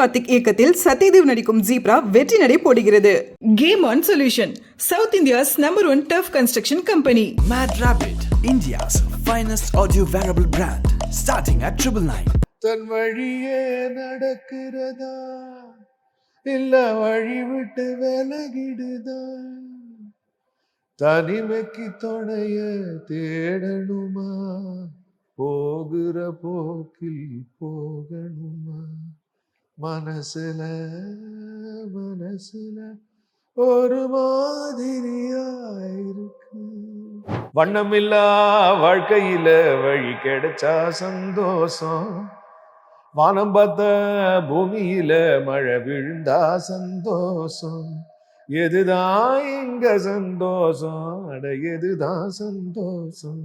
சிவகார்த்திக் இயக்கத்தில் சத்யதேவ் நடிக்கும் ஜீப்ரா வெற்றி நடை போடுகிறது. Game On Solution, South India's #1 tough construction company. Mad Rabbit, India's finest audio wearable brand, starting at 999. தன் வழியே நடக்கிறதா இல்ல வழி விட்டு விலகிடுதா, தனிமைக்கு துணைய தேடணுமா, போகிற போக்கில் போகணுமா, மனசுல மனசுல ஒரு மாதிரியா இருக்கு. வண்ணமில்லா வாழ்க்கையில வழி கிடைச்சா சந்தோஷம், வானம் பார்த்த பூமியில மழை விழுந்தா சந்தோஷம், எதுதான் இங்க சந்தோஷம், அட எதுதான் சந்தோஷம்.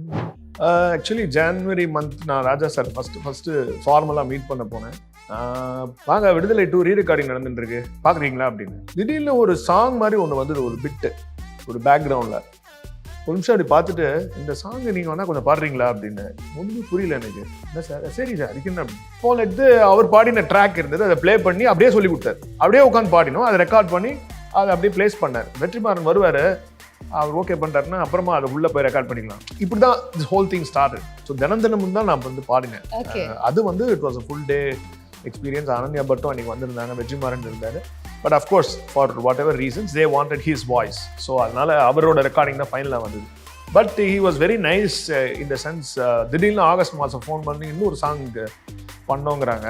ஆக்சுவலி ஜான்வரி மந்த் நான் ராஜா சார் ஃபர்ஸ்ட் ஃபார்மலாக மீட் பண்ண போனேன். வாங்க விடுதலை 2 ரீரெக்கார்டிங் நடந்துட்டு இருக்கு பார்க்குறீங்களா அப்படின்னு. திடீர்னு ஒரு சாங் மாதிரி ஒன்று வந்தது, ஒரு பிட்டு, ஒரு பேக்ரவுண்டில். ஒரு நிமிஷம் அப்படி பார்த்துட்டு, இந்த சாங் நீங்கள் வேணா கொஞ்சம் பாடுறீங்களா அப்படின்னு. ஒன்றுமே புரியல எனக்கு. என்ன சார், சரி சார் அதுக்கு என்ன. ஃபோன் எடுத்து அவர் பாடின ட்ராக் இருந்தது, அதை ப்ளே பண்ணி அப்படியே சொல்லி கொடுத்தாரு. அப்படியே உட்காந்து பாடினோம், அதை ரெக்கார்ட் பண்ணி அதை அப்படியே பிளேஸ் பண்ணார். வெற்றிமாறன் வருவார், அவர் ஓகே பண்ணுறாருன்னா அப்புறமா அதை உள்ளே போய் ரெக்கார்ட் பண்ணிக்கலாம். இப்படி தான் this whole thing start. So தினமும் தான் நான் வந்து பாடினேன். அது வந்து it was a full day experience. Ananya பட்டும் அன்றைக்கி வந்திருந்தாங்க, வெற்றிமாறன் இருந்தார். But of course for what ever reasons they wanted his voice. So அதனால் அவரோட ரெக்கார்டிங் தான் ஃபைனலாக வந்தது. But he was very nice in the sense, திடீர்னு ஆகஸ்ட் மாதம் ஃபோன் பண்ணி இன்னொரு சாங் பண்ணோங்கிறாங்க,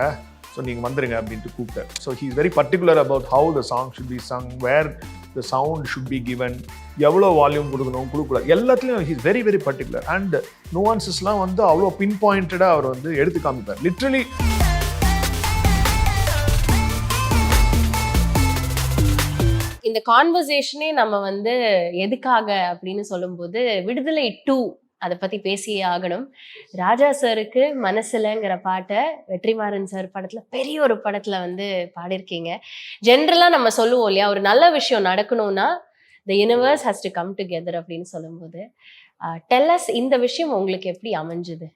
ஸோ நீங்கள் வந்துடுங்க அப்படின்ட்டு கூப்பிட்டார். So he is very particular about how the song should be sung, where the sound should be given, எவ்வளோ வால்யூம் கொடுக்கணும் கொடுக்கூடாது, எல்லாத்துலேயும் he is very very particular. And நுவான்சஸ்லாம் வந்து அவ்வளோ பின் பாயிண்டடாக அவர் வந்து எடுத்து காமிப்பார். லிட்ரலி இந்த கான்வர்சேஷனே நம்ம வந்து எதுக்காக அப்படின்னு சொல்லும்போது விடுதலை 2 அதை பத்தி பேசியே ஆகணும். ராஜா சாருக்கு மனசுலங்கிற பாட்டை வெற்றிமாறன் சார் படத்துல பெரிய ஒரு படத்துல வந்து பாடியிருக்கீங்க. ஜென்ரலா நம்ம சொல்லுவோம் இல்லையா, ஒரு நல்ல விஷயம் நடக்கணும்னா the universe has to come together அப்படின்னு சொல்லும்போது tell us இந்த விஷயம் உங்களுக்கு எப்படி அமைஞ்சுது?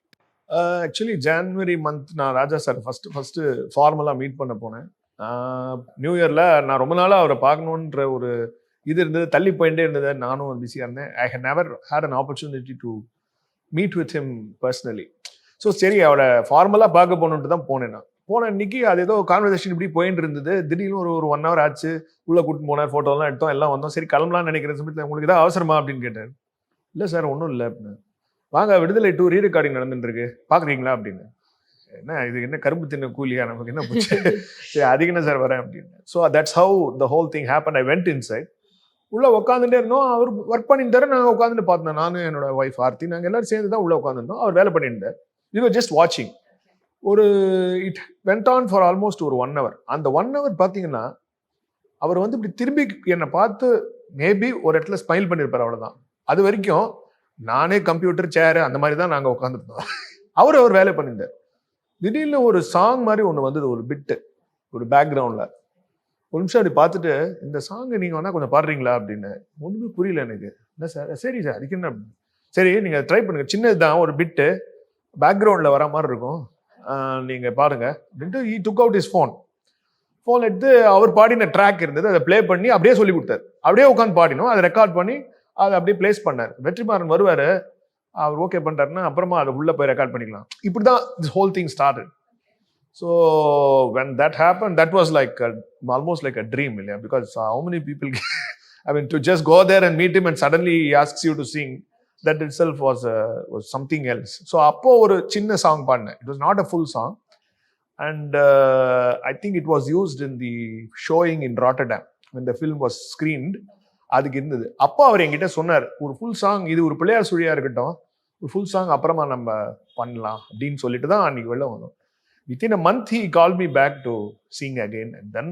ஆக்சுவலி ஜான்வரி மந்த் நான் ராஜா சார் ஃபர்ஸ்ட் ஃபார்மலாக மீட் பண்ண போனேன். நியூ இயரில் நான் ரொம்ப நாளாக அவரை பார்க்கணுன்ற ஒரு இது இருந்தது, தள்ளி போயிட்டே இருந்தது. நானும் பிஸியாக இருந்தேன். I had never had an opportunity to meet with him personally. So சரி, அவரை ஃபார்மலாக பார்க்க போகணுன்ட்டு தான் போனேன். நான் போன அன்னைக்கு அது ஏதோ கான்வர்சேஷன் இப்படி போயிட்டு இருந்தது. திடீர்னு ஒரு 1 hour ஆச்சு, உள்ளே கூட்டிட்டு போனார், ஃபோட்டோலாம் எடுத்தோம், எல்லாம் வந்தோம். சரி கிளம்பலாம்னு நினைக்கிற சமயத்தில் உங்களுக்கு ஏதாவது அவசரமா அப்படின்னு கேட்டார். இல்லை சார் ஒன்றும் இல்லை அப்படின்னு. வாங்க விடுதலை 2 ரீரெக்கார்டிங் நடந்துட்டு இருக்கு பார்க்குறீங்களா அப்படின்னு. என்ன இது, என்ன கரும்பு தின்ன கூலியா, நமக்கு என்ன போச்சு, சரி அதுக்கு என்ன சார் வரேன் அப்படின்னு. So that's how the whole thing happen. I went inside. உள்ளே உட்காந்துட்டே இருந்தோம், அவர் ஒர்க் பண்ணிட்டு நாங்கள் உட்காந்துட்டு பார்த்தோம். நானும் என்னோட ஒய்ஃப் ஆர்த்தி, நாங்கள் எல்லாரும் சேர்ந்து தான் உள்ளே உட்காந்துருந்தோம். அவர் வேலை பண்ணியிருந்தார். வி வர் ஜஸ்ட் வாட்சிங். It went on for almost ஒரு 1 hour. அந்த 1 hour பார்த்தீங்கன்னா அவர் வந்து இப்படி திரும்பி என்னை பார்த்து மேபி ஒரு இடத்துல ஸ்மைல் பண்ணியிருப்பார், அவ்வளோதான். அது வரைக்கும் நானே கம்ப்யூட்டர் சேரு அந்த மாதிரி தான் நாங்கள் உட்காந்துருந்தோம். அவர் வேலை பண்ணியிருந்தார். திடீர்னு ஒரு சாங் மாதிரி ஒன்று வந்தது, ஒரு பிட்டு, ஒரு பேக்ரவுண்டில். ஒரு நிமிஷம் அப்படி பார்த்துட்டு, இந்த சாங் நீங்கள் வேணா கொஞ்சம் பாடுறீங்களா அப்படின்னு. ஒன்றுமே புரியல எனக்கு. என்ன சார், சரி சார் அதுக்கு என்ன. சரி நீங்கள் ட்ரை பண்ணுங்கள், சின்னது தான், ஒரு பிட்டு பேக்ரவுண்டில் வர மாதிரி இருக்கும், நீங்கள் பாருங்க அப்படின்ட்டு. ஈ டுக் அவுட் இஸ் ஃபோன் எடுத்து அவர் பாடின ட்ராக் இருந்தது, அதை ப்ளே பண்ணி அப்படியே சொல்லி கொடுத்தாரு. அப்படியே உட்காந்து பாடினோம், அதை ரெக்கார்ட் பண்ணி அதை அப்படியே பிளேஸ் பண்ணார். வெற்றிமாறன் வருவார், அவர் ஓகே பண்ணுறாருன்னா அப்புறமா அதை உள்ளே போய் ரெக்கார்ட் பண்ணிக்கலாம். இப்படி தான் this whole thing started. So when that happened, that was like almost like a dream, இல்லையா? Because how many people, I mean, to just go there and meet him and suddenly he asks you to sing, that itself was something else. So அப்போ ஒரு சின்ன song பாடினேன். It was not a full song. And I think it was used in the showing in Rotterdam when the film was screened. அதுக்கு இருந்தது. அப்போ அவர் என்கிட்ட சொன்னார், ஒரு ஃபுல் சாங், இது ஒரு பிள்ளையார் சுழியாக இருக்கட்டும், ஒரு ஃபுல் சாங் அப்புறமா நம்ம பண்ணலாம் அப்படின்னு சொல்லிட்டு தான் அன்றைக்கி வெளில வந்தோம். Within a month he called me back to sing again, and then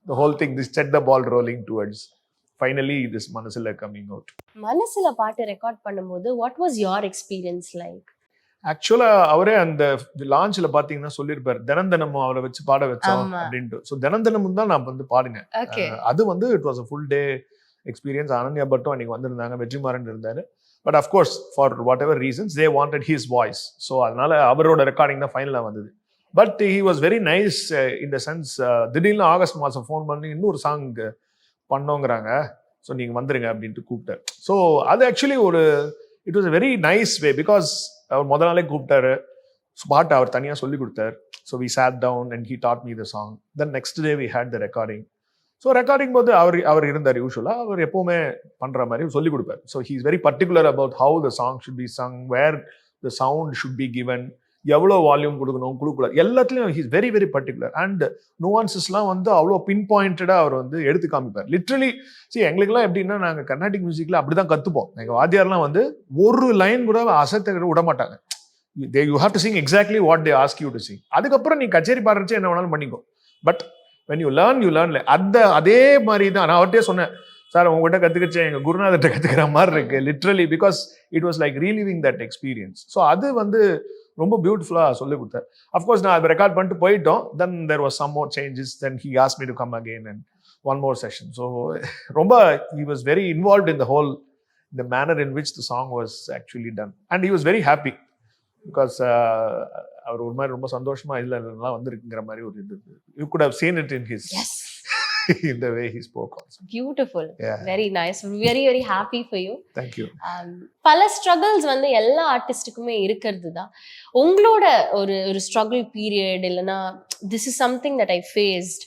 the whole thing, this set the ball rolling towards finally this Manasila coming out. மனசுல பாட்டு ரெக்கார்ட் பண்ணும்போது what was your experience like? ஆக்சுவலாக அவரே அந்த லான்ச்சில் பார்த்தீங்கன்னா சொல்லியிருப்பார், தினமும் அவரை வச்சு பாட வச்சோம் அப்படின்ட்டு. ஸோ தினமும் தான் நான் வந்து பாடினேன். அது வந்து it was a full day experience. Ananya பட்டும் அன்றைக்கி வந்திருந்தாங்க, வெற்றிமாறன் இருந்தார். But of course for what ever reasons they wanted his voice. So அதனால அவரோட ரெக்கார்டிங் தான் ஃபைனலாக வந்தது. But he was very nice in the sense, திடீர்னு ஆகஸ்ட் மாதம் ஃபோன் பண்ணி இன்னொரு சாங் பண்ணோங்கிறாங்க, ஸோ நீங்கள் வந்துருங்க அப்படின்ட்டு கூப்பிட்டார். ஸோ அது actually it was a very nice way, because அவர் முதல் நாளே கூப்பிட்டாரு, பாட்டு அவர் தனியாக சொல்லி கொடுத்தார். So we sat down and he taught me the song. Then next day we had the recording. So recording போது அவர் இருந்தார். யூஸ்வலாக அவர் எப்போவுமே பண்ணுற மாதிரி சொல்லி கொடுப்பார். So he is very particular about how the song should be sung, where the sound should be given, எவ்வளோ வால்யூம் கொடுக்கணும் கொடுக்கூடாது, எல்லாத்துலேயும் he is very very particular. And நுவான்சஸ்லாம் வந்து அவ்வளோ பின் பாயிண்டடாக அவர் வந்து எடுத்து காமிப்பார். லிட்ரலி எங்களுக்குலாம் எப்படின்னா, நாங்கள் கர்நாடிக் மியூசிக்கில் அப்படி தான் கற்றுப்போம். எங்கள் வாத்தியார்லாம் வந்து ஒரு லைன் கூட அசத்த விட மாட்டாங்க. You have to Singh exactly what they ask you to Singh. அதுக்கப்புறம் நீ கச்சேரி பாடுறச்சு என்ன வேணாலும் பண்ணிக்கோ, பட் when you learn அதே மாதிரி தான். நான் அவர்கிட்டே சொன்னேன், சார் உங்ககிட்ட கற்றுக்கிச்சேன் எங்கள் குருநாதர்கிட்ட கற்றுக்கிற மாதிரி இருக்கு literally, because it was like reliving that experience. So அது வந்து ரொம்ப பியூட்டிஃபுல்லாக சொல்லி கொடுத்தார். அஃப்கோர்ஸ் நான் அதை ரெக்கார்ட் பண்ணிட்டு போயிட்டோம். Then there was some more changes. Then he asked me to come again and one more session. So ரொம்ப he was very involved in the whole the manner in which the song was actually done, and he was very happy because அவர் ஒரு மாதிரி ரொம்ப சந்தோஷமா இல்லைன்னா வந்திருக்குங்கிற மாதிரி ஒரு இது. You could have seen it in his in the way he spoke also. Beautiful. Yeah. Very nice. Very very happy for you. Thank you. பல struggles வந்து எல்லா ஆர்டிஸ்டுக்குமே இருக்கிறது தான். உங்களோட ஒரு ஸ்ட்ரகிள் பீரியட் இல்லைன்னா this is something that I faced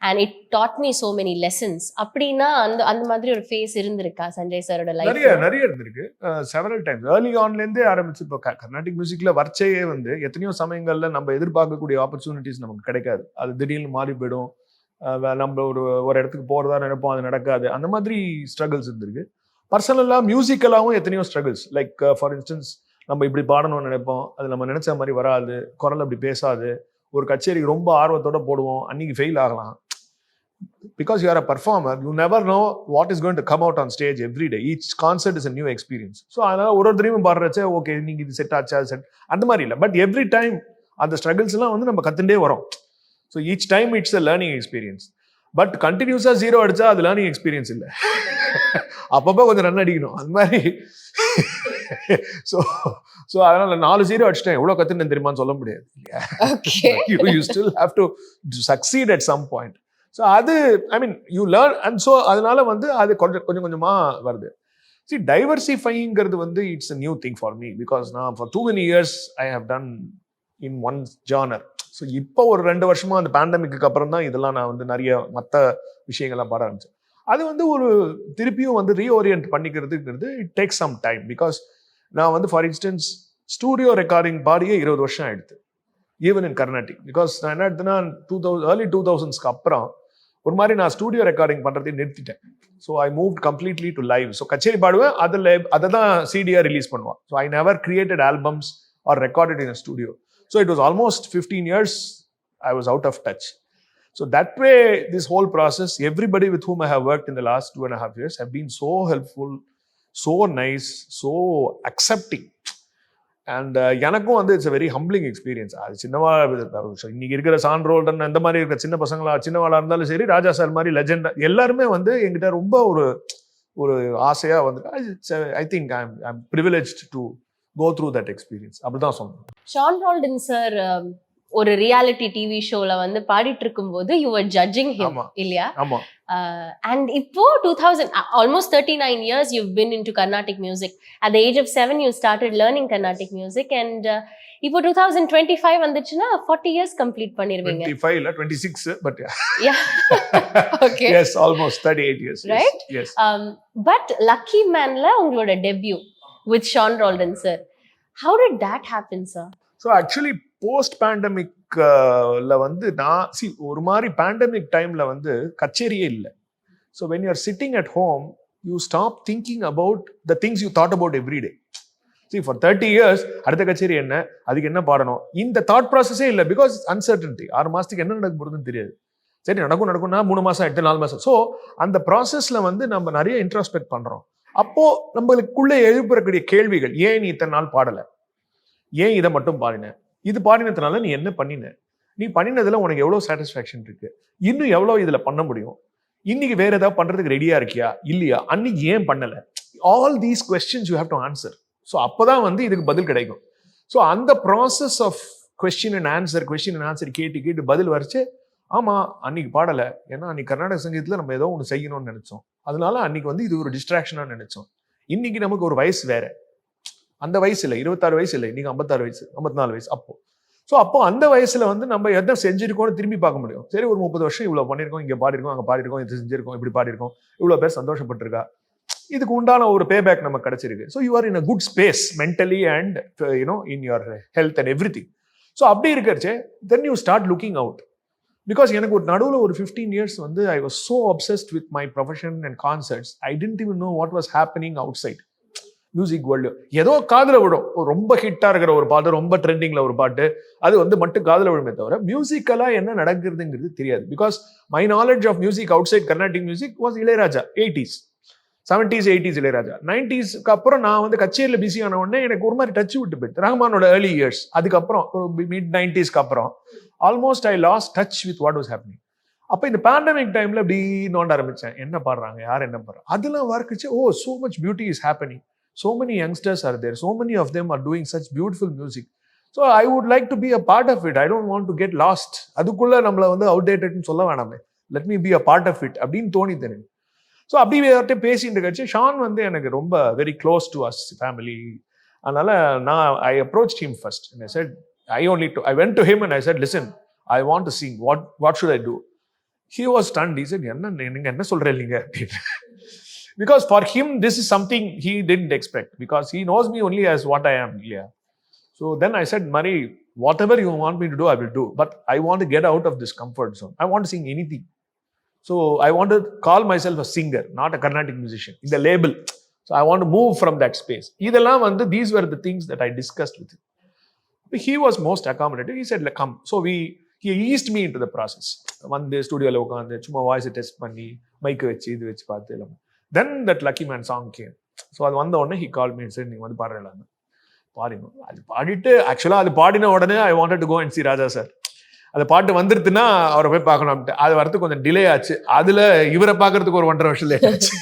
and it taught me so many lessons அப்படின்னா அந்த மாதிரி ஒரு ஃபேஸ் இருந்திருக்கா சஞ்சய் சாரோட லைஃப்ல? நிறைய இருந்திருக்கு. செவரல் டைம்ஸ் ஏர்லி ஆன்லேருந்தே ஆரம்பிச்சு இப்போ கர்நாடிக் மியூசிக்ல வர்ச்சையே வந்து எத்தனையோ சமயங்கள்ல நம்ம எதிர்பார்க்கக்கூடிய ஆப்பர்ச்சுனிட்டிஸ் நமக்கு கிடைக்காது. அது திடீர்னு மாறி போயிடும். நம்ம ஒரு இடத்துக்கு போறதா நினைப்போம், அது நடக்காது. அந்த மாதிரி ஸ்ட்ரகிள்ஸ் இருந்திருக்கு. பர்சனலாக மியூசிக்கலாகவும் எத்தனையோ ஸ்ட்ரகிள்ஸ். லைக் ஃபார் இன்ஸ்டன்ஸ், நம்ம இப்படி பாடணும்னு நினைப்போம், அது நம்ம நினைச்ச மாதிரி வராது, குரல் அப்படி பேசாது. ஒரு கச்சேரிக்கு ரொம்ப ஆர்வத்தோட போடுவோம், அன்னைக்கு ஃபெயில் ஆகலாம். Because you are a performer, you never know what is going to come out on stage every day. Each concert is a new experience. So அதனால ஒரு தடவையும் பாடுறச்சே ஓகே நீங்க இது செட் ஆச்சா செட் அந்த மாதிரி இல்லை. பட் எவ்ரி டைம் அந்த ஸ்ட்ரகிள்ஸ் எல்லாம் வந்து நம்ம கத்துட்டே வரோம். So each time it's a learning experience. But கண்டினியூஸா 0 அடிச்சா அது லேர்னிங் எக்ஸ்பீரியன்ஸ் இல்லை. அப்பப்போ கொஞ்சம் ரன் அடிக்கணும் அந்த மாதிரி. ஸோ அதனால 4 0 அடிச்சிட்டேன், எவ்வளோ கத்துன்னு தெரியுமான்னு சொல்ல முடியாது. You still have to succeed at some point. So அது யூ லேர்ன். அண்ட் ஸோ அதனால வந்து அது கொஞ்சம் கொஞ்சமாக வருது. டைவர்சிஃபைங்கிறது வந்து it's a new thing for me, because நான் for too many years I have done in one genre. So இப்போ ஒரு 2 வருஷமா அந்த பேண்டமிக்கு அப்புறம் தான் இதெல்லாம் நான் வந்து நிறைய மற்ற விஷயங்கள்லாம் பாட ஆரம்பிச்சேன். அது வந்து ஒரு திருப்பியும் வந்து ரீஓரியன்ட் பண்ணிக்கிறதுங்கிறது it takes some time. Because நான் வந்து ஃபார் இன்ஸ்டன்ஸ் ஸ்டூடியோ ரெக்கார்டிங் பாடியே 20 வருஷம் ஆயிடுது, ஈவன் இன் கர்நாடிக். பிகாஸ் நான் என்ன எடுத்தேன்னா early 2000s அப்புறம் ஒரு மாதிரி நான் ஸ்டூடியோ ரெக்கார்டிங் பண்ணுறதே நிறுத்திட்டேன். So I move completely to live. So கச்சேரி பாடுவேன், அதை தான் சிடியாக ரிலீஸ் பண்ணுவான். So I never created albums or recorded in a studio. So it was almost 15 years I was out of touch. So that way, this whole process, everybody with whom I have worked in the last 2.5 years have been so helpful, so nice, so accepting. And எனக்கும் வந்து it's a very humbling experience. அது சின்னவா இன்னைக்கு இருக்கிற சான்றோல்டன் அந்த மாதிரி இருக்கிற சின்ன பசங்களா சின்னவாளா இருந்தாலும் சரி, ராஜா சார் மாதிரி லெஜெண்ட் எல்லாருமே வந்து எங்கிட்ட ரொம்ப ஒரு ஆசையா வந்து I think I am privileged to go through that experience. அப்படிதான் சொன்னேன். ஷான் ரால்டன் சார் ஒரு ரியாலிட்டி டிவி ஷோல வந்து பாடிட்டு இருக்கும்போது யூ வர் ஜட்ஜிங் ஹிம் இல்லையா? ஆமா. And இப்போ 2000 almost 39 years you've been into Carnatic music. At the age of 7 you started learning Carnatic music, and இப்போ 2025 வந்துச்சுன்னா 40 years complete பண்ணிருவீங்க. 25 இல்ல 26, but yeah. Okay. Yes, almost 38 years. Right? Yes. But Lucky Man-ல உங்களோட debut with Sean Roldan sir. How did that happen, sir? So actually post பேண்டமிக்ல வந்து நான் ஒரு மாதிரி pandemic டைம்ல வந்து கச்சேரியே இல்லை. So when you are sitting at home you stop thinking about the things you thought about every day. For 30 years அடுத்த கச்சேரி என்ன, அதுக்கு என்ன பாடணும், இந்த தாட் ப்ராசஸே இல்லை. பிகாஸ் அன்சர்டன்டி, 6 மாசத்துக்கு என்ன நடக்க போறதுன்னு தெரியாது. சரி நடக்கும்னா 3 மாசம் 8 4 மாசம். ஸோ அந்த ப்ராசஸ்ல வந்து நம்ம நிறைய இன்ட்ராஸ்பெக்ட் பண்றோம். அப்போ நம்மளுக்குள்ளே எழுப்புறக்கூடிய கேள்விகள், ஏன் நீ இத்தனை நாள் பாடலை, ஏன் இதை மட்டும் பாடின, இது பாடினதுனால நீ என்ன பண்ணின, நீ பண்ணினதுல உனக்கு எவ்வளவு சாட்டிஸ்ஃபேக்ஷன் இருக்கு, இன்னும் எவ்வளவு இதுல பண்ண முடியும், இன்னைக்கு வேற ஏதாவது பண்றதுக்கு ரெடியா இருக்கியா இல்லையா, அன்னைக்கு ஏன் பண்ணல, all these questions you have to answer. So அப்போதான் வந்து இதுக்கு பதில் கிடைக்கும். ஸோ அந்த process of question and answer கேட்டு பதில் வரைச்சு ஆமா அன்னைக்கு பாடலை, ஏன்னா அன்னைக்கு கர்நாடக சங்கீதத்துல நம்ம ஏதோ ஒன்று செய்யணும்னு நினைச்சோம், அதனால அன்னைக்கு வந்து இது ஒரு டிஸ்ட்ராக்ஷனா நினைச்சோம். இன்னைக்கு நமக்கு ஒரு வயசு வேற, அந்த வயசு இல்லை, 26 வயசு இல்லை, இன்னைக்கு 56 வயசு 54 வயசு. அப்போ அந்த வயசுல வந்து நம்ம எதை செஞ்சிருக்கோம்னு திரும்பி பார்க்க முடியும். சரி, ஒரு 30 வருஷம் இவ்வளவு பண்ணிருக்கோம், இங்க பாடிருக்கோம், அங்க பாடிருக்கோம், இது செஞ்சிருக்கோம், இப்படி பாடிருக்கோம், இவ்வளவு பேர் சந்தோஷப்பட்டிருக்கா, இதுக்கு உண்டான ஒரு பேபேக் நமக்கு கிடைச்சிருக்கு. So you are in a good space mentally and you know in your health and everything. So அப்படி இருக்கிறச்சு then you start looking out. Because எனக்கு ஒரு நடுவில் ஒரு 15 years வந்து I was so obsessed with my profession and concerts. I didn't even know what was happening outside music world. ஏதோ காதுல விடும், ரொம்ப ஹிட்டா இருக்கிற ஒரு பாட்டு, ரொம்ப ட்ரெண்டிங்ல ஒரு பாட்டு, அது வந்து மட்டும் காதுல விழுமே தவிர மியூசிக்கலா என்ன நடக்குதுங்கிறது தெரியாது. Because my knowledge of music outside Carnatic music was Ilaiyaraaja, 80s 70s 80s Ilaiyaraaja. 90ஸ்க்கு அப்புறம் நான் வந்து கச்சேரியில பிஸி ஆன உடனே எனக்கு ஒரு மாதிரி டச் விட்டு போயிட்டு ரஹ்மானோட ஏர்லி இயர்ஸ். அதுக்கப்புறம் மிட் 90ஸ்க்கு அப்புறம் almost I last touch with what was happening. அப்போ இந்த பேண்டமிக் டைம்ல அப்படி நோண்ட ஆரம்பிச்சேன், என்ன பாடுறாங்க, யார் என்ன பாடுறாங்க, அதெல்லாம் வர்க்குச்சு. ஓ, so much beauty is happening, so many youngsters are there, so many of them are doing such beautiful music, so I would like to be a part of it. I don't want to get lost. அதுக்குள்ள நம்மள வந்து அவுடேட்டட்னு சொல்ல வேணாமே, let me be a part of it அப்படின்னு தோணிது எனக்கு. So அப்படி வேற பேசிட்டு கட்சி ஷான் வந்து எனக்கு ரொம்ப very close to us family. அதனால நான் I approached him first and I said I went to him and I said, listen, I want to sing, what should I do? He was stunned. He said, என்ன சொல்றீங்க அப்படின்னு. Because for him this is something he didn't expect, because he knows me only as what I am. Yeah. So then I said, Mari, whatever you want me to do, I will do, but I want to get out of this comfort zone. I want to sing anything. So I want to call myself a singer, not a Carnatic musician in the label. So I want to move from that space. These were the things that I discussed with him. He was most accommodative. He said, come. So he eased me into the process. One day studio la ukande chuma voice test panni mic vechi idu vechi paathu. Then that Lucky Man song came. So அது வந்த உடனே he called me and said, நீங்க வந்து பாடுறீங்களா? பாடினோம். அது பாடிட்டு ஆக்சுவலாக அது பாடின உடனே I wanted to go and see Raja sir. அந்த பாட்டு வந்துருதுன்னா அவரை போய் பார்க்கணும். அது வரதுக்கு கொஞ்சம் டிலே ஆச்சு. அதுல இவரை பார்க்கறதுக்கு ஒரு 1.5 வருஷம் லேட் ஆச்சு.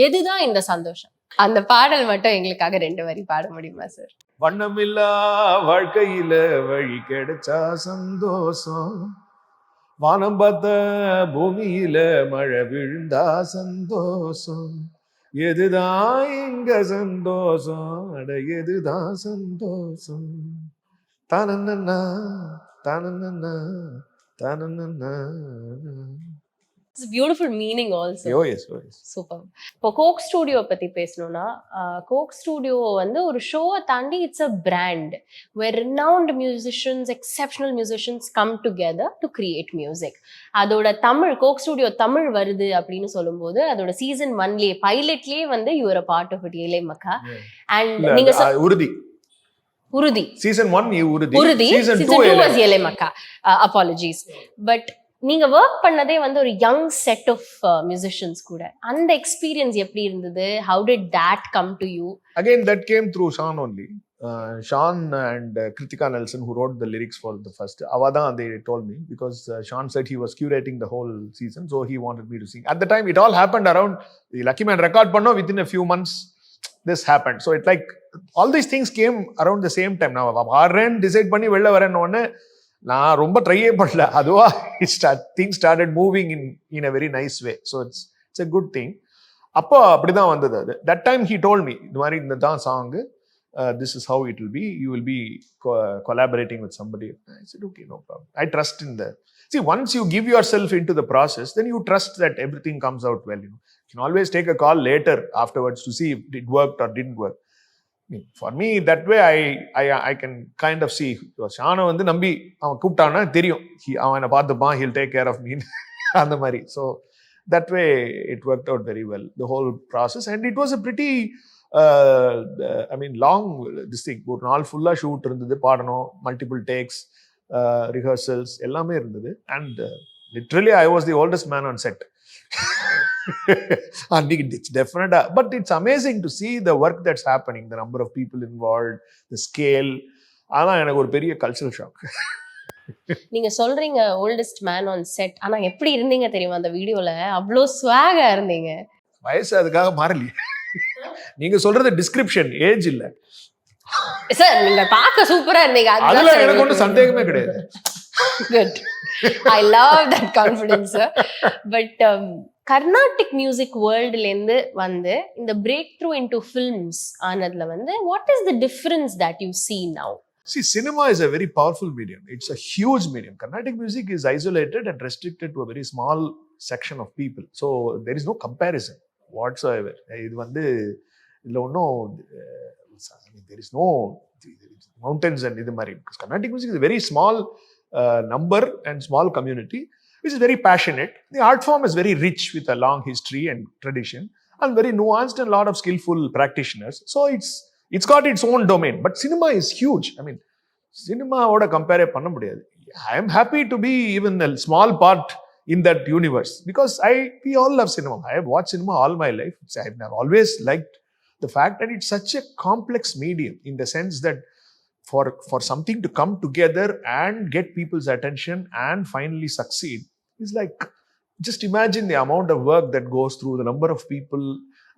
எதுதான் இந்த சந்தோஷம்? அந்த பாடல் மட்டும் எங்களுக்காக 2 வரி பாட முடியுமா சார்? வண்ணமில்லா வாழ்க்கையில வழி கிடைச்சா சந்தோஷம், வானம் பார்த்த பூமியில மழை விழுந்தா சந்தோஷம், எதுதான் இங்க சந்தோஷம், அட எதுதான் சந்தோஷம், தானன்னா தானன்னா தானன்னா. It's a beautiful meaning also. Oh yes, oh yes. Super. இப்போ கோக் ஸ்டுடியோ பத்தி பேசணும்னா, கோக் ஸ்டுடியோ வந்து ஒரு ஷோவை தாண்டி it's a brand where renowned musicians, exceptional musicians come together to create music. அதோட தமிழ் கோக் ஸ்டுடியோ தமிழ் வருது அப்படின்னு சொல்லும்போது அதோட சீசன் 1லயே பைலட்லயே வந்து you are a part of it, ஏலே மக்கா. And நீங்க உறுதி சீசன் 1 உறுதி, சீசன் 2 was ஏலே மக்கா. Apologies. But நீங்க ஒர்க் பண்ணதே வந்து ஒரு யங் செட் ஆஃப் மியூசிஷியன்ஸ் கூட. அந்த எக்ஸ்பீரியன்ஸ் எப்படி இருந்தது? How did that come to you? Again, that came through Sean only. Sean and Kritika Nelson, who wrote the lyrics for the first Avada, they told me, because Sean said he was curating the whole season, so he wanted me to sing. At the time, it all happened around the Lucky Man record panno, within a few months this happened. So it like all these things came around the same time. Now Arren decide பண்ணி வெளில வரேன்னு ஒண்ணே நான் ரொம்ப ட்ரையே பண்ணல, அதுவா things started moving in a very nice way. So it's a good thing. அப்போ அப்படிதான் வந்தது அது. That time he told me, இந்த மாதிரி இந்த தான் song, this is how it will be, you will be collaborating with somebody. I said, okay, no problem. I trust in the, see, once you give yourself into the process, then you trust that everything comes out well. You can always take a call later afterwards to see if it worked or didn't work. For me, that way I can kind of see. ஷானை வந்து நம்பி அவன் கூப்பிட்டான்னா தெரியும், அவனை பார்த்துப்பான், he'll take care of me அந்த மாதிரி. So that way it worked out very well, the whole process. And it was a pretty long this thing. ஒரு நாள் ஃபுல்லா ஷூட் இருந்தது, பாடணும், மல்டிபிள் டேக்ஸ், ரிஹர்சல்ஸ் எல்லாமே இருந்தது. And literally I was the oldest man on set. It's definite, but it's amazing to see the work that's happening, the number of people involved, the scale. ஆனா எனக்கு ஒரு பெரிய cultural shock. நீங்க சொல்றீங்க oldest man on set, ஆனா எப்படி இருந்தீங்க தெரியுமா அந்த வீடியோல? அவ்வளோ ஸ்வாகா இருந்தீங்க. வயசு அதுக்காக மாறலையே. நீங்க சொல்றது டிஸ்கிரிப்ஷன், ஏஜ் இல்ல. சார் நீங்க பார்க்க சூப்பரா இருந்தீங்க. அதுல எனக்கு ஒன்றும் சந்தேகமே கிடையாது. Good. I love that confidence, sir. But Carnatic music வேர்ல்டுலேருந்து வந்து இந்த பிரேக் த்ரூ இன்டு ஃபில்ம்ஸ் ஆனதுல வந்து what is the difference that you see now? See, cinema is a very powerful medium. It's a huge medium. Carnatic music is isolated and restricted to a very small section of people. So there is no comparison whatsoever. இது வந்து இதுல ஒன்றும் there is no mountains and இது மாதிரி. Because Carnatic music is a very small number and small community which is very passionate. The art form is very rich with a long history and tradition and very nuanced and a lot of skillful practitioners. So it's got its own domain. But cinema is huge. I mean, cinema oda compare panna mudiyadhu. I am happy to be even a small part in that universe because we all love cinema. I have watched cinema all my life. I've always liked the fact that it's such a complex medium in the sense that for something to come together and get people's attention and finally succeed is like, just imagine the amount of work that goes through, the number of people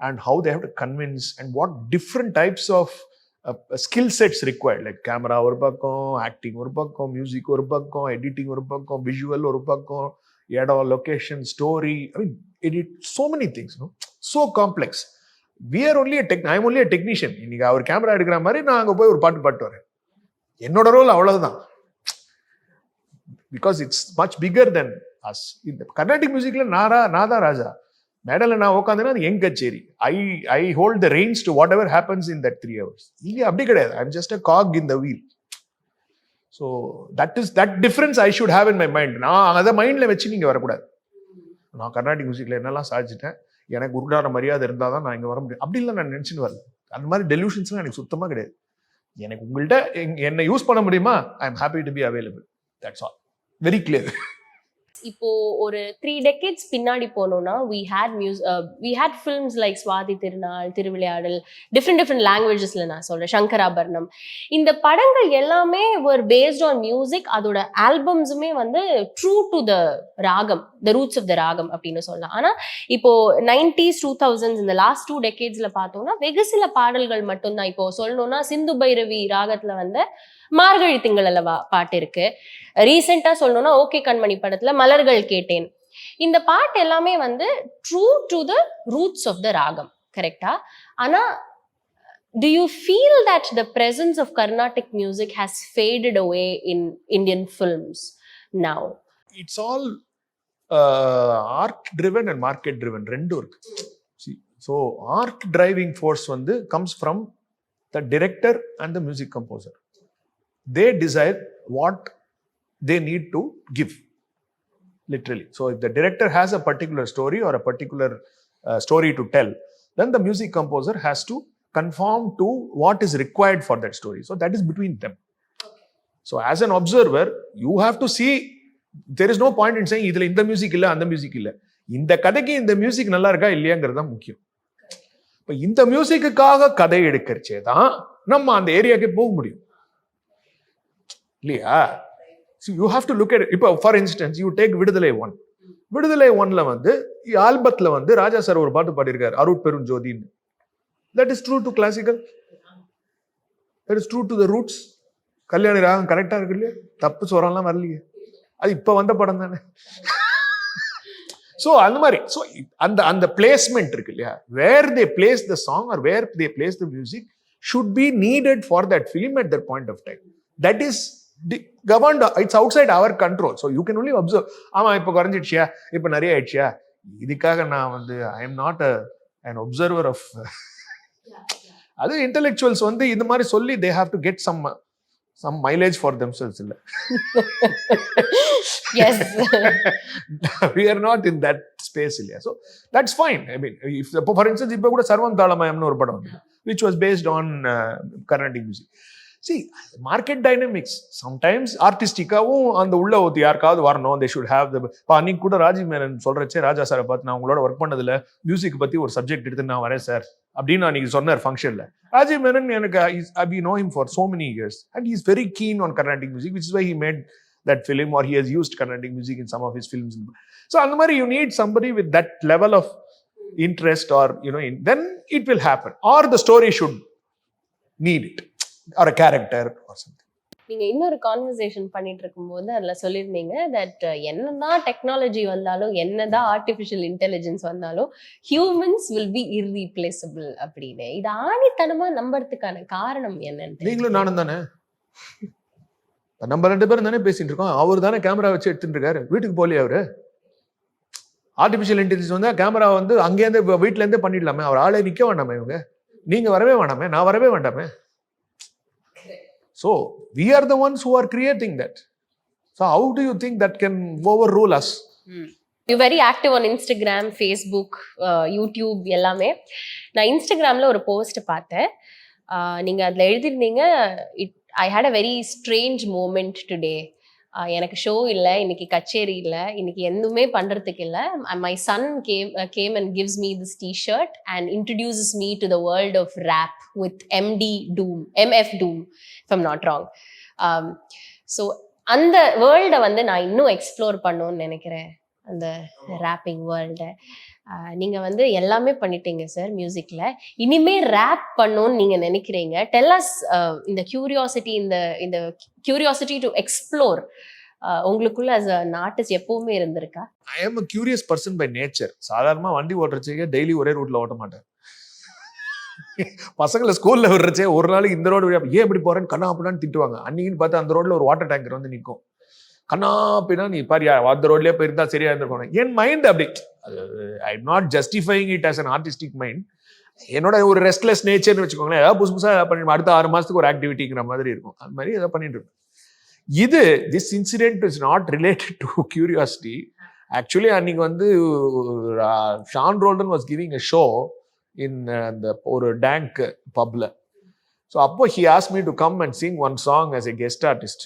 and how they have to convince and what different types of skill sets required, like camera ஒரு பக்கம், acting ஒரு பக்கம், music ஒரு பக்கம், editing ஒரு பக்கம், visual ஒரு பக்கம், இடம், location, story. I mean, edit so many things, no? So complex. We are only I'm only a technician. இன்னைக்கு அவர் கேமரா எடுக்கிற மாதிரி நான் அங்கே போய் ஒரு பாட்டு பாட்டு வரேன். என்னோட ரோல் அவ்வளவுதான். Because it's much bigger than us. இந்த கர்நாடிக் மியூசிக்ல நான் தான் ராஜா. மேடல நான் உட்காந்துன்னா அது என் கச்சேரி. I hold the reins to whatever happens in that 3 hours. இங்க அப்படி கிடையாது. I am just a cog in the wheel. So that difference I should have in my mind. நான் அதை மைண்ட்ல வச்சு நீங்க வரக்கூடாது. நான் கர்நாடிக் மியூசிக்ல என்னெல்லாம் சாதிச்சிட்டேன், எனக்கு உருடான மரியாதை இருந்தால் தான் நான் இங்கே வர முடியும் அப்படின்லாம் நான் நினைச்சுன்னு வரல. அந்த மாதிரி டெலியூஷன்ஸ்லாம் எனக்கு சுத்தமாக கிடையாது. எனக்கு உங்கள்கிட்ட என்ன யூஸ் பண்ண முடியுமா, I am happy to be available. That's all. Very clear. இப்போ ஒரு 3 decades பின்னாடி போனோம்னா we had films like Swathi திருநாள், திருவிளையாடல், different languagesல நான் சொல்றேன், சங்கராபரணம். இந்த படங்கள் எல்லாமே were based on music. அதோட ஆல்பம்ஸுமே வந்து ட்ரூ டு த ராகம், த ரூட்ஸ் ஆஃப் த ராகம் அப்படின்னு சொல்லலாம். ஆனா இப்போ 90s 2000s இந்த லாஸ்ட் 2 decadesல பார்த்தோம்னா வெகு சில பாடல்கள் மட்டும்தான். இப்போ சொல்லணும்னா சிந்து பைரவி ராகத்துல வந்து மார்கழி திங்கள் அல்லவா பாட்டு இருக்கு. ரீசெண்டா சொல்லணும்னா ஓகே கண்மணி படத்துல மலர்கள் கேட்டேன். இந்த பாட்டு எல்லாமே வந்து true to the roots of the ragam, கரெக்டா? ஆனா do you feel that the presence of Carnatic music has faded away in Indian films now? It's all art driven and market driven. ரெண்டும் இருக்கு. So art driving force வந்து comes from the director and the music composer. They decide what they need to give, literally. So if the director has a particular story or a particular story to tell, then the music composer has to conform to what is required for that story. So that is between them. So as an observer, you have to see, there is no point in saying idhula indha music illa andha music illa. இந்த கதைக்கு இந்த music நல்லா இருக்கா இல்லையாங்கிறது தான் முக்கியம். இப்போ இந்த மியூசிக்குக்காக கதை எடுக்கிறச்சே தான் நம்ம அந்த ஏரியாவுக்கு போக முடியும் இல்லையா? So you have to look at it. இப்போ ஃபார் இன்ஸ்டன்ஸ் யூ டேக் விடுதலை 1. விடுதலை 1ல வந்து ஆல்பத்தில் வந்து ராஜா சார் ஒரு பாட்டு பாடியிருக்காரு, அருட் பெரும் ஜோதின்னு. That is true to classical. That is true to the roots. Kalyani ராகம் கரெக்டாக இருக்கு இல்லையா? தப்பு சொரம்லாம் வரலையே. அது இப்போ வந்த படம் தானே. ஸோ அந்த மாதிரி ஸோ அந்த பிளேஸ்மெண்ட் இருக்கு இல்லையா? Where they place the song or where they place the music should be needed for that film at that point of time. That is governed, it's outside our control. So you can only observe. ஆமா இப்போ குறைஞ்சிடுச்சியா, இப்போ நிறைய ஆயிடுச்சியா, இதுக்காக நான் வந்து I am not an observer of அது intellectuals வந்து இந்த மாதிரி சொல்லி they have to get some mileage for themselves இல்ல. Yes. We are not in that space இல்லையா? So that's fine. I mean, if for instance இப்போ கூட சர்வம் தாளமயம்னு ஒரு படம் வந்து which was based on Carnatic music. See, market dynamics. Sometimes artisticாவும் அந்த உள்ள ஒத்து யாருக்காவது வரணும். They should have the அன்னைக்கு கூட ராஜீவ் மேனன் சொல்றச்சே ராஜா சாரை பார்த்து நான் உங்களோட ஒர்க் பண்ணதுல மியூசிக் பத்தி ஒரு சப்ஜெக்ட் எடுத்து நான் வரேன் சார் அப்படின்னு அன்னைக்கு சொன்னார் ஃபங்க்ஷன்ல. ராஜீவ் மேனன் எனக்கு I know him for so many years and he is very keen on Carnatic music, which is why he made that film or he has used Carnatic music in some of his films. So அந்த மாதிரி you need somebody with that level of interest or then it will happen, or the story should need it. Or a character or something. நீங்க இன்னொரு conversation பண்ணிட்டு இருக்கும்போது அதுல சொல்லியிருந்தீங்க that என்னதான் technology வந்தாலும் என்னதான் ஆர்டிஃபிஷியல் இன்டெலிஜென்ஸ் வந்தாலும் ஹியூமன்ஸ் வில் பி இர்ரீப்ளேசபிள் அப்படின்னு. இது ஆணித்தனமா நம்புறதுக்கான காரணம் என்னன்னு நீங்களும் நானும் தானே, நம்ம 2 பேரும் தானே பேசிட்டு இருக்கோம். அவர் தானே கேமரா வச்சு எடுத்துட்டு இருக்காரு, வீட்டுக்கு போலியே அவரு. ஆர்டிஃபிஷியல் இன்டெலிஜென்ஸ் வந்து கேமரா வந்து அங்கேருந்து வீட்டுல இருந்தே பண்ணிடலாமே, அவர் ஆளே நிக்க வேண்டாமே, இவங்க நீங்க வரவே வேண்டாமே, நான் வரவே வேண்டாமே. So we are the ones who are creating that. So how do you think that can overrule us? You very active on Instagram, Facebook, YouTube எல்லாமே. நான் இன்ஸ்டாகிராமில் ஒரு போஸ்ட் பார்த்தேன். நீங்கள் அதில் எழுதியிருந்தீங்க, I had a very strange moment today. எனக்கு show இல்லை, இன்னைக்கு கச்சேரி இல்லை, இன்னைக்கு எதுவுமே பண்ணுறதுக்கு இல்லை. My son came and gives me this t-shirt and introduces me to the world of rap with MF Doom, if I'm not wrong. So அந்த வேர்ல்டை வந்து நான் இன்னும் எக்ஸ்ப்ளோர் பண்ணணும்னு நினைக்கிறேன், அந்த ரேப்பிங் வேர்ல்டை. நீங்கள் வந்து எல்லாமே பண்ணிட்டீங்க சார் மியூசிக்கில், இனிமே ரேப் பண்ணணும்னு நீங்கள் நினைக்கிறீங்க. டெல் அஸ் இந்த கியூரியாசிட்டி டு எக்ஸ்ப்ளோர் உங்களுக்குள்ள as an artist எப்பவுமே இருந்திருக்கா? I am a curious person by nature. சாதாரணமா வண்டி ஓட்டுறச்சே டெய்லி ஒரே ரூட்ல ஓட்ட மாட்டேன். பசங்களை ஸ்கூல்ல விடுறச்சே ஒரு நாளைக்கு இந்த ரோடு ஏன் இப்படி போறேன்னு கண்ணா அப்படின்னா திட்டுவாங்க. அன்னைக்குன்னு பார்த்து அந்த ரோட்ல ஒரு வாட்டர் டேங்கர் வந்து நிற்கும். கண்ணா அப்படின்னா நீ பாரு அந்த ரோட்லயே போயிருந்தா சரியா இருந்திருக்கணும். என் மைண்ட் அப்படி, I am not justifying it as an artistic mind. என்னோட ஒரு ரெஸ்ட்லெஸ் நேச்சர்னு வச்சுக்கோங்களேன். ஏதாவது புதுசா பண்ணி அடுத்த 6 மாசத்துக்கு ஒரு ஆக்டிவிட்டிங்கிற மாதிரி இருக்கும். அது மாதிரி ஏதாவது பண்ணிட்டு இருக்கேன். this incident is not related to curiosity. Actually அன்னைக்கு வந்து Sean Roldan was giving a show in the ஒரு டேங்க் பப்ல. ஸோ அப்போ he asked me to come and sing one song as a guest artist.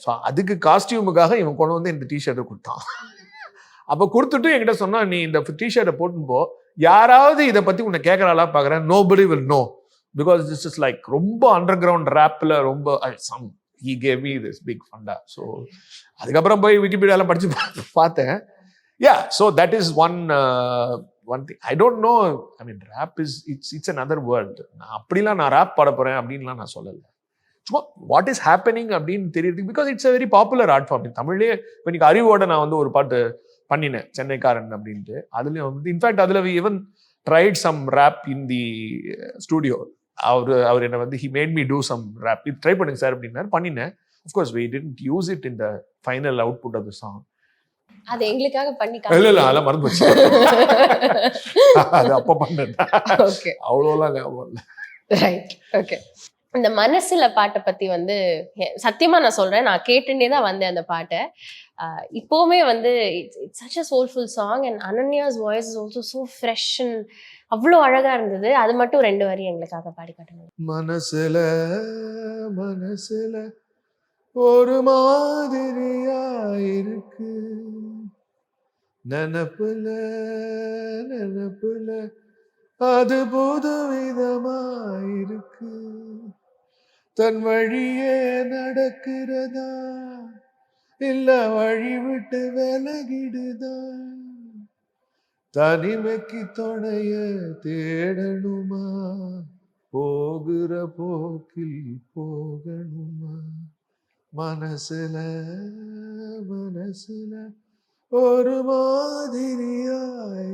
So அதுக்கு காஸ்டியூமுக்காக இவன் கொண்டு வந்து இந்த டிஷர்ட்டை கொடுத்தான். அப்போ கொடுத்துட்டு என்கிட்ட சொன்னா, நீ இந்த டிஷர்ட்டை போட்டுப்போ, யாராவது இதை பத்தி உன்னை கேட்கறாளா பாக்குறேன், nobody will know because this is like ரொம்ப அண்டர் கிரவுண்ட் ரேப்ல ரொம்ப some he gave me this big funda. So அதுக்கப்புறம் போய் விக்கிபீடியால படிச்சு பார்த்தேன். Yeah, so that is one thing. I don't know, I mean rap is it's another world. நான் அப்படிலாம் நான் rape பாட போறேன் அப்படின்லாம் நான் சொல்லல. சும்மா வாட் இஸ் ஹேப்பனிங் அப்படின்னு தெரியுது. Because it's a very popular art form. தமிழ்லேயே இப்போ இன்னைக்கு அறிவோட நான் வந்து ஒரு பாட்டு பண்ணினேன், சென்னைக்காரன் அப்படின்ட்டு. அதுலேயும் வந்து இன்ஃபேக்ட் அதில் ஈவன் ட்ரைட் சம் ரேப் இன் தி ஸ்டூடியோ. அவர் என்ன வந்து he made me do some rap. இது ட்ரை பண்ணுங்க சார் அப்படின்னாரு, பண்ணினேன். Of course we didn't use it in the final output of the song. அது எங்களுக்காக பண்ணி இல்ல அதெல்லாம் மறந்து போச்சு. அது அப்போ பண்ணேன். ஓகே, அவ்வளோலாம் ஞாபகம் இல்லை. Right, okay. இந்த மனசுல பாட்டை பத்தி வந்து சத்தியமா நான் சொல்றேன், நான் கேட்டுட்டே தான் வந்தேன் அந்த பாட்டை. இப்போவுமே வந்து it's such a soulful song and Ananya's voice is also so fresh and அவ்வளோ அழகா இருந்தது. அது மட்டும் 2 வரி எங்களுக்காக பாடி காட்டணும். மனசுல மனசுல ஒரு மாதிரியா இருக்கு, நினப்புல நினப்புல அது புதுவிதமா இருக்கு, தன் வழியே நடக்கிறதா இல்ல வழி விட்டு விலகிடுதா, தனிமைக்கு துணைய தேடணுமா, போகிற போக்கில் போகணுமா, மனசுல மனசுல ஒரு மாதிரியா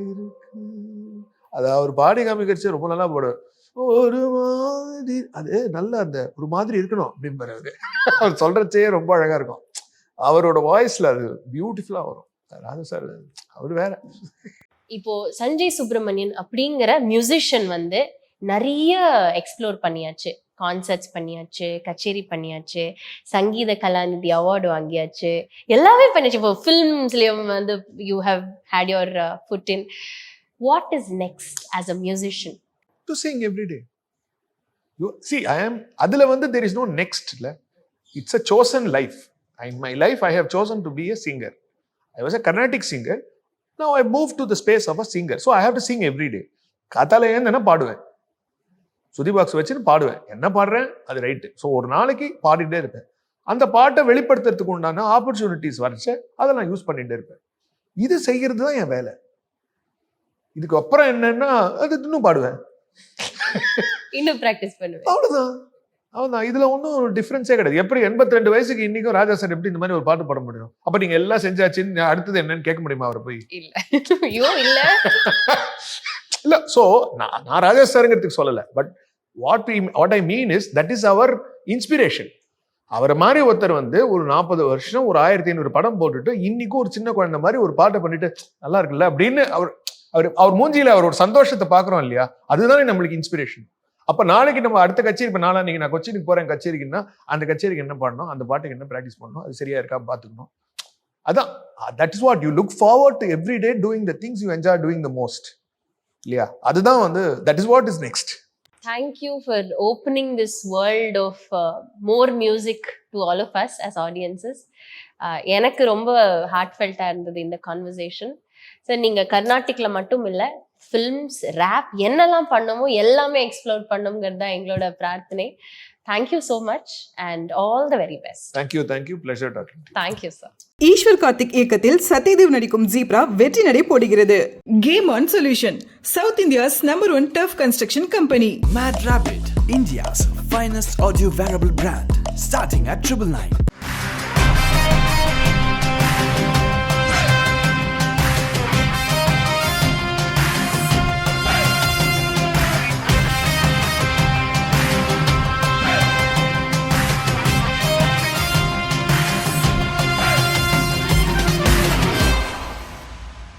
இருக்கு. அது அவர் பாடி காமிக்கிறச்சு ரொம்ப நல்லா போடுவார். ஒரு மாதிரி அது நல்ல அந்த ஒரு மாதிரி இருக்கணும் அப்படின்பாரு அவரு. அவர் சொல்றச்சே ரொம்ப அழகா இருக்கும். அவரோட வாய்ஸ்ல அது பியூட்டிஃபுல்லா வரும். ராஜா சார் அவர் வேற. இப்போ சஞ்சய் சுப்ரமணியன் அப்படிங்கிற மியூசிஷியன் வந்து நிறைய எக்ஸ்ப்ளோர் பண்ணியாச்சு, கான்சர்ட்ஸ் பண்ணியாச்சு, கச்சேரி பண்ணியாச்சு, சங்கீத கலாநிதி அவார்டு வாங்கியாச்சு, எல்லாமே பண்ணியாச்சு. இப்போ ஃபிலிம்ஸ்லயும் வந்து you have had your foot in. What is next as a musician? To sing every day. You see, I am adula vandu there is no next la. It's a chosen life. In my life I have chosen to be a singer. I was a Carnatic singer. Now I moved to the space of a singer. So I have to sing every day. காத்தால ஏன்னா பாடுவேன், சுதி box வச்சுன்னு பாடுவேன். என்ன பாடுறேன் அது right. So ஒரு நாளைக்கு பாடிட்டே இருப்பேன். அந்த பாட்டை வெளிப்படுத்துறதுக்கு உண்டான ஆப்பர்ச்சுனிட்டிஸ் வரைச்சு அதை நான் யூஸ் பண்ணிட்டே இருப்பேன். இது செய்கிறது தான் என் வேலை. இதுக்கு அப்புறம் என்னன்னா அது இன்னும் பாடுவேன், இன்னும் பிராக்டிஸ் பண்ணுவேன், அவ்வளவுதான். அவன் இதுல ஒன்றும் ஒரு டிஃபரன்ஸே கிடையாது. எப்படி 82 வயசுக்கு இன்னைக்கும் ராஜா சார் எப்படி இந்த மாதிரி ஒரு பாட்டு பாட முடியும்? அப்ப நீங்க எல்லாம் செஞ்சாச்சுன்னு அடுத்தது என்னன்னு கேட்க முடியுமா அவரை போய்? இல்ல ஐயோ இல்ல இல்ல சோ நான் ராஜா சாருங்கிறதுக்கு சொல்லல. But what I mean is that is our inspiration. அவரை மாதிரி ஒருத்தர் வந்து ஒரு 40 வருஷம் ஒரு 1500 படம் போட்டுட்டு இன்னைக்கும் ஒரு சின்ன குழந்தை மாதிரி ஒரு பாட்டை பண்ணிட்டு நல்லா இருக்குல்ல அப்படின்னு அவர் மூஞ்சியில அவரோட சந்தோஷத்தை பாக்குறோம் இல்லையா? அதுதானே நம்மளுக்கு இன்ஸ்பிரேஷன். அப்ப நாளைக்கு நம்ம அடுத்த கச்சேரி, இப்ப நாளைக்கு நான் கொச்சினுக்கு போறேன் கச்சேரிக்குன்னா அந்த கச்சேரிக்கு என்ன பண்ணணும், அந்த பாட்டுக்கு என்ன பிராக்டிஸ் பண்ணணும், அது சரியா இருக்கா பாத்துக்கணும். அதான் that is what you look forward to every day doing the things you enjoy doing the most இல்லையா? அதுதான் வந்து that is what is next. Thank you for opening this world of more music to all of us as audiences. எனக்கு ரொம்ப ஹார்ட்ஃபெல்ட்டாக இருந்தது இந்த conversation. Sir நீங்கள் கர்நாடிக்கில் மட்டும் இல்லை, ஃபில்ம்ஸ், ரேப் என்னெல்லாம் பண்ணமோ எல்லாமே எக்ஸ்ப்ளோர் பண்ணுங்கிறது தான் எங்களோட பிரார்த்தனை. Thank you so much and all the very best. Thank you pleasure doctor. Thank you sir. Eswar Karthik இயக்கத்தில் சத்யதேவ் நடிக்கும் ஜீப்ரா வெற்றி நடை போடுகிறது. Game On Solution, South India's number 1 tough construction company. Mad Rabbit, India's finest audio wearable brand, starting at 999.